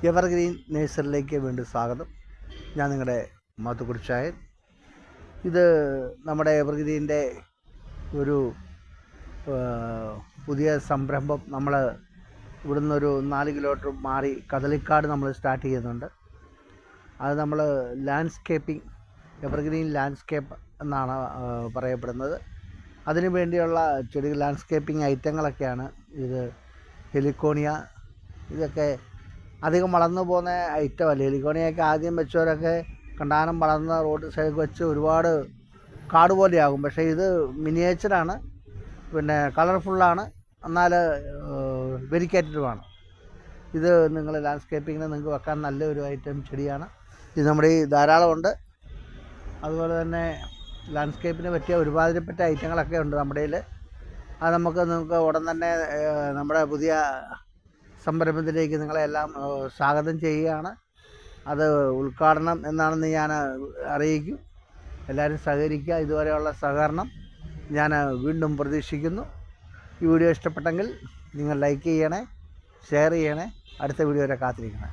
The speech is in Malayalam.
എവർഗ്രീൻ നേഴ്സറിയിലേക്ക് വീണ്ടും സ്വാഗതം. ഞാൻ നിങ്ങളുടെ മാത്തുക്കുറിച്ചായൻ. ഇത് നമ്മുടെ എവർഗ്രീൻ്റെ ഒരു പുതിയ സംരംഭം. നമ്മൾ ഇവിടുന്ന് ഒരു 4 കിലോമീറ്റർ മാറി കദളിക്കാട് നമ്മൾ സ്റ്റാർട്ട് ചെയ്യുന്നുണ്ട്. അത് നമ്മൾ ലാൻഡ്സ്കേപ്പിംഗ്, എവർഗ്രീൻ ലാൻഡ്സ്കേപ്പ് എന്നാണ് പറയപ്പെടുന്നത്. അതിനു വേണ്ടിയുള്ള ചെടി ലാൻഡ്സ്കേപ്പിംഗ് ഐറ്റങ്ങളൊക്കെയാണ് ഇത്. ഹെലിക്കോണിയ, ഇതൊക്കെ അധികം വളർന്നു പോകുന്ന ഐറ്റമല്ല. ഹെലിക്കോണിയൊക്കെ ആദ്യം വെച്ചവരൊക്കെ കണ്ടാനം വളർന്ന റോഡ് സൈഡിൽ വെച്ച് ഒരുപാട് കാട് പോലെയാകും. പക്ഷേ ഇത് മിനിയേച്ചറാണ്, പിന്നെ കളർഫുള്ളാണ്, എന്നാൽ വെരിക്കേറ്റഡുമാണ്. ഇത് നിങ്ങൾ ലാൻഡ്സ്കേപ്പിങ്ങിന് നിങ്ങൾക്ക് വെക്കാൻ നല്ലൊരു ഐറ്റം ചെടിയാണ്. ഇത് നമ്മുടെ ഈ ധാരാളമുണ്ട്. അതുപോലെ തന്നെ ലാൻഡ്സ്കേപ്പിന് പറ്റിയ ഒരുമാതിരിപ്പെട്ട ഐറ്റങ്ങളൊക്കെ ഉണ്ട് നമ്മുടെ കയ്യിൽ. അത് നിങ്ങൾക്ക് ഉടൻ തന്നെ നമ്മുടെ പുതിയ സംരംഭത്തിലേക്ക് നിങ്ങളെല്ലാം സ്വാഗതം ചെയ്യുകയാണ്. അത് ഉദ്ഘാടനം എന്നാണെന്ന് ഞാൻ അറിയിക്കും. എല്ലാവരും സഹകരിക്കുക. ഇതുവരെയുള്ള സഹകരണം ഞാൻ വീണ്ടും പ്രതീക്ഷിക്കുന്നു. ഈ വീഡിയോ ഇഷ്ടപ്പെട്ടെങ്കിൽ നിങ്ങൾ ലൈക്ക് ചെയ്യണേ, ഷെയർ ചെയ്യണേ. അടുത്ത വീഡിയോ വരെ കാത്തിരിക്കണേ.